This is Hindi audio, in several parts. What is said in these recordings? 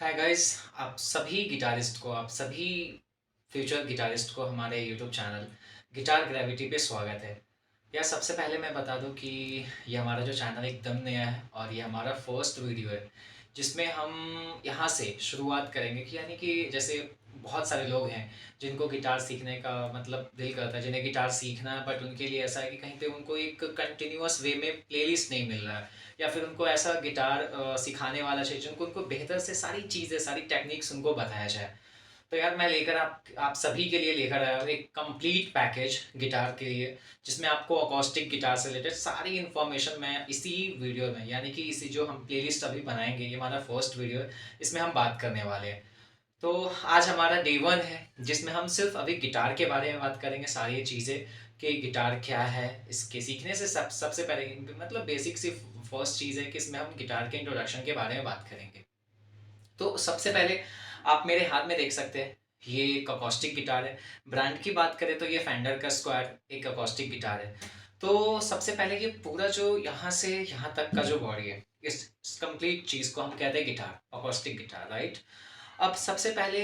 Hi guys. आप सभी फ्यूचर गिटारिस्ट को हमारे यूट्यूब चैनल गिटार ग्रेविटी पे स्वागत है। यार सबसे पहले मैं बता दूं कि ये हमारा जो चैनल एकदम नया है और ये हमारा फर्स्ट वीडियो है जिसमें हम यहाँ से शुरुआत करेंगे कि यानी कि जैसे बहुत सारे लोग हैं जिनको गिटार सीखने का मतलब दिल करता है, जिन्हें गिटार सीखना है, बट उनके लिए ऐसा है कि कहीं पे उनको एक कंटिन्यूअस वे में प्लेलिस्ट नहीं मिल रहा है, या फिर उनको ऐसा गिटार सिखाने वाला चाहिए जिनको उनको बेहतर से सारी चीज़ें, सारी टेक्निक्स उनको बताया जाए। तो यार मैं लेकर आप सभी के लिए लेकर आया हूँ एक कंप्लीट पैकेज गिटार के लिए, जिसमें आपको अकॉस्टिक गिटार से रिलेटेड सारी इन्फॉर्मेशन मैं इसी वीडियो में, यानी कि इसी जो हम प्लेलिस्ट अभी बनाएंगे, ये हमारा फर्स्ट वीडियो है, इसमें हम बात करने वाले हैं। तो आज हमारा डे वन है जिसमें हम सिर्फ अभी गिटार के बारे में बात करेंगे, सारी चीज़ें कि गिटार क्या है। इसके सीखने से सबसे पहले मतलब बेसिक सी फर्स्ट चीज़ है कि इसमें हम गिटार के इंट्रोडक्शन के बारे में बात करेंगे। तो सबसे पहले आप मेरे हाथ में देख सकते हैं, ये एक अकॉस्टिक गिटार है। ब्रांड की बात करें तो ये फेंडर का स्क्वायर एक अकॉस्टिक गिटार है। तो सबसे पहले ये पूरा जो यहाँ से यहाँ तक का जो बॉडी है, इस कंप्लीट चीज़ को हम कहते हैं गिटार, अकॉस्टिक गिटार, राइट। अब सबसे पहले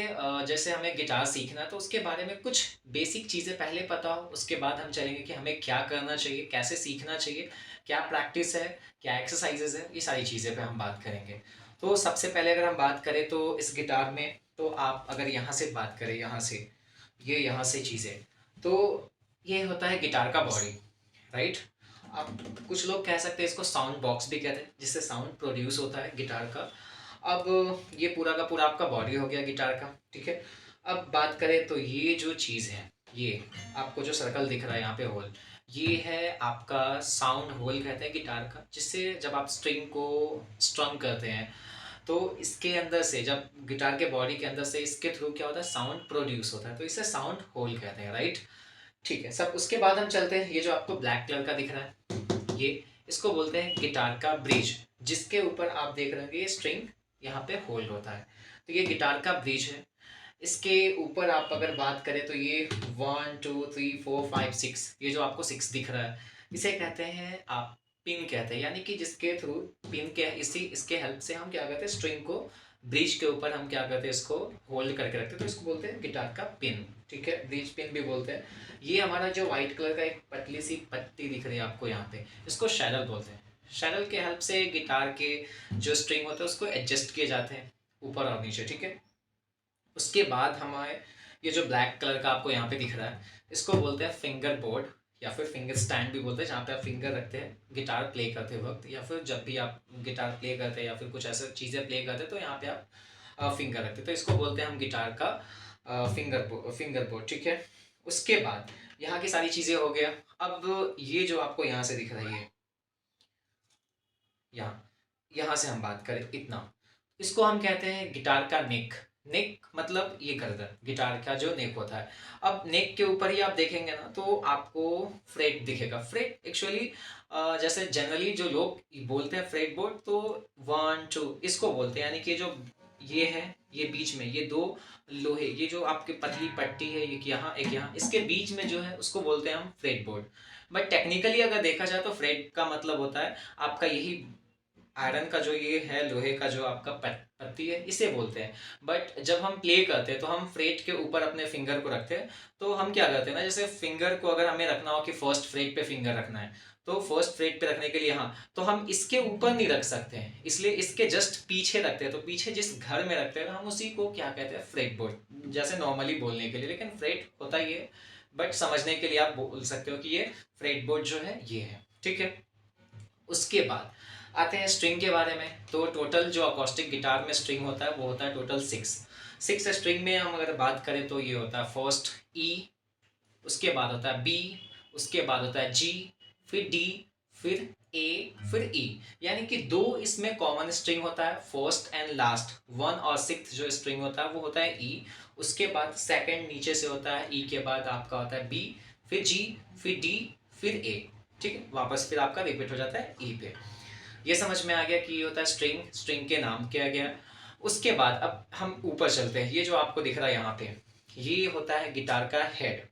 जैसे हमें गिटार सीखना है तो उसके बारे में कुछ बेसिक चीज़ें पहले पता हो, उसके बाद हम चलेंगे कि हमें क्या करना चाहिए, कैसे सीखना चाहिए, क्या प्रैक्टिस है, क्या एक्सरसाइजेज है, ये सारी चीज़ें पे हम बात करेंगे। तो सबसे पहले अगर हम बात करें तो इस गिटार में, तो आप अगर यहाँ से बात करें, यहाँ से ये यहाँ से चीज़ें, तो ये होता है गिटार का बॉडी, राइट। अब कुछ लोग कह सकते हैं इसको साउंड बॉक्स भी कहते हैं, जिससे साउंड प्रोड्यूस होता है गिटार का। अब ये पूरा का पूरा आपका बॉडी हो गया गिटार का, ठीक है। अब बात करें तो ये जो चीज़ है, ये आपको जो सर्कल दिख रहा है यहाँ पे होल, ये है आपका साउंड होल कहते हैं गिटार का, जिससे जब आप स्ट्रिंग को स्ट्रम करते हैं तो इसके अंदर से, जब गिटार के बॉडी के अंदर से इसके थ्रू क्या होता है, साउंड प्रोड्यूस होता है, तो इसे साउंड होल कहते हैं, राइट। ठीक है, सब उसके बाद हम चलते हैं, ये जो आपको ब्लैक कलर का दिख रहा है, ये इसको बोलते हैं गिटार का ब्रिज, जिसके ऊपर आप देख रहे होंगे ये स्ट्रिंग यहाँ पे होल्ड होता है, तो ये गिटार का ब्रिज है। इसके ऊपर आप अगर बात करें तो ये 1 2 3 4 5 6, ये जो आपको 6 दिख रहा है, इसे कहते हैं आप पिन कहते हैं, यानी कि जिसके थ्रू पिन के इसी इसके हेल्प से हम क्या करते हैं, स्ट्रिंग को ब्रिज के ऊपर हम क्या करते हैं, इसको होल्ड करके रखते हैं, तो इसको बोलते हैं गिटार का पिन, ठीक है, ब्रिज पिन भी बोलते हैं। ये हमारा जो व्हाइट कलर का एक पतली सी पट्टी दिख रही है आपको यहाँ पे, इसको शैडल बोलते हैं। शैडल के हेल्प से गिटार के जो स्ट्रिंग होते हैं उसको एडजस्ट किए जाते हैं ऊपर और नीचे, ठीक है। उसके बाद हमारे ये जो ब्लैक कलर का आपको यहाँ पे दिख रहा है, इसको बोलते हैं फिंगर बोर्ड, या फिर फिंगर स्टैंड भी बोलते हैं, जहाँ पे आप फिंगर रखते हैं गिटार प्ले करते वक्त, या फिर जब भी आप गिटार प्ले करते हैं या फिर कुछ ऐसे चीज़ें प्ले करते हैं तो यहाँ पे आप फिंगर रखते हैं, तो इसको बोलते हैं हम गिटार का फिंगर बोर्ड, ठीक है। उसके बाद यहाँ की सारी चीज़ें हो गया। अब ये जो आपको यहाँ से दिख रही है, यहाँ यहाँ से हम बात करें इतना, इसको हम कहते हैं गिटार का नेक। नेक मतलब ये गर्दन, गिटार का जो नेक होता है। अब नेक के ऊपर ही आप देखेंगे ना तो आपको फ्रेट दिखेगा। फ्रेट एक्चुअली जैसे जनरली जो लोग बोलते हैं फ्रेट बोर्ड, तो 1 2 इसको बोलते हैं, यानी कि जो ये है, ये बीच में ये दो लोहे, ये जो आपकी पतली पट्टी है, एक यहाँ, इसके बीच में जो है उसको बोलते हैं हम फ्रेट बोर्ड। बट टेक्निकली अगर देखा जाए तो फ्रेट का मतलब होता है आपका यही आयरन का जो ये है, लोहे का जो आपका पत्ती है, इसे बोलते हैं। बट जब हम प्ले करते हैं तो हम फ्रेट के ऊपर अपने फिंगर को रखते हैं। तो हम क्या करते हैं ना, जैसे फिंगर को अगर हमें रखना हो कि फर्स्ट फ्रेट पे फिंगर रखना है, तो फर्स्ट फ्रेट पे रखने के लिए, हाँ, तो हम इसके ऊपर नहीं रख सकते हैं, इसलिए इसके जस्ट पीछे रखते हैं। तो पीछे जिस घर में रखते हैं हम उसी को क्या कहते हैं, फ्रेट बोर्ड, जैसे नॉर्मली बोलने के लिए, लेकिन फ्रेट होता ही है, बट समझने के लिए आप बोल सकते हो कि ये फ्रेट बोर्ड जो है ये है, ठीक है। उसके बाद आते हैं स्ट्रिंग के बारे में। तो टोटल जो अकॉस्टिक गिटार में स्ट्रिंग होता है वो होता है टोटल 6 स्ट्रिंग में हम अगर बात करें तो ये होता है फर्स्ट ई, उसके बाद होता है बी, उसके बाद होता है जी, फिर डी, फिर ए, फिर ई, यानी कि दो इसमें कॉमन स्ट्रिंग होता है, फर्स्ट एंड लास्ट 1 और 6 जो स्ट्रिंग होता है वो होता है ई। उसके बाद सेकंड नीचे से होता है ई के बाद आपका होता है बी, फिर जी, फिर डी, फिर ए, ठीक है, वापस फिर आपका रिपीट हो जाता है ई पे। ये समझ में आ गया कि ये होता है स्ट्रिंग, स्ट्रिंग के नाम क्या गया। उसके बाद अब हम ऊपर चलते हैं, ये जो आपको दिख रहा है यहाँ पे, ये होता है गिटार का हेड।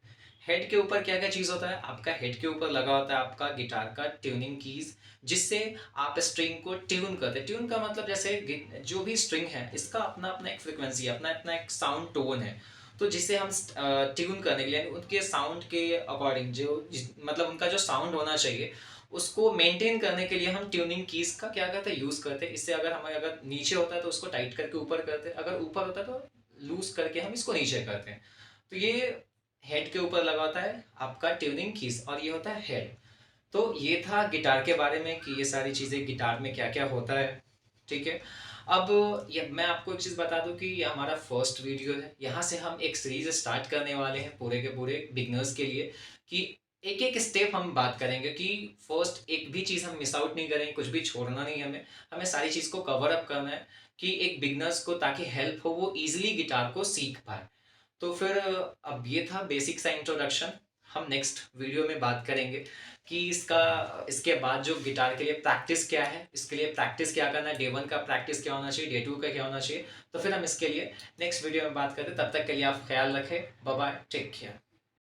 हेड के ऊपर क्या क्या चीज़ होता है, आपका हेड के ऊपर लगा होता है आपका गिटार का ट्यूनिंग कीज, जिससे आप स्ट्रिंग को ट्यून करते हैं। ट्यून का मतलब जैसे जो भी स्ट्रिंग है इसका अपना अपना एक फ्रिक्वेंसी है, अपना अपना एक साउंड टोन है, तो जिसे हम ट्यून करने के लिए यानी उनके साउंड के अकॉर्डिंग मतलब उनका जो साउंड होना चाहिए उसको मेंटेन करने के लिए हम ट्यूनिंग कीज का क्या करते हैं, यूज़ करते हैं। इससे अगर हमें अगर नीचे होता है तो उसको टाइट करके ऊपर करते हैं, अगर ऊपर होता है तो लूज करके हम इसको नीचे करते हैं। तो ये हेड के ऊपर लगा होता है आपका ट्यूनिंग कीज और ये होता है हेड। तो ये था गिटार के बारे में कि ये सारी चीज़ें गिटार में क्या क्या होता है। ठीक है। अब ये मैं आपको एक चीज़ बता दूं कि ये हमारा फर्स्ट वीडियो है, यहाँ से हम एक सीरीज स्टार्ट करने वाले हैं पूरे के पूरे बिगनर्स के लिए, कि एक एक स्टेप हम बात करेंगे कि फर्स्ट एक भी चीज़ हम मिस आउट नहीं करेंगे, कुछ भी छोड़ना नहीं है हमें, हमें सारी चीज़ को कवर अप करना है कि एक बिगनर्स को ताकि हेल्प हो, वो ईजिली गिटार को सीख पाए। तो फिर अब ये था बेसिक सा इंट्रोडक्शन। हम नेक्स्ट वीडियो में बात करेंगे कि इसके बाद जो गिटार के लिए प्रैक्टिस क्या है, इसके लिए प्रैक्टिस क्या करना है, डे 1 का प्रैक्टिस क्या होना चाहिए, डे 2 का क्या होना चाहिए। तो फिर हम इसके लिए नेक्स्ट वीडियो में बात करते हैं। तब तक के लिए आप ख्याल रखें। Bye bye, take care.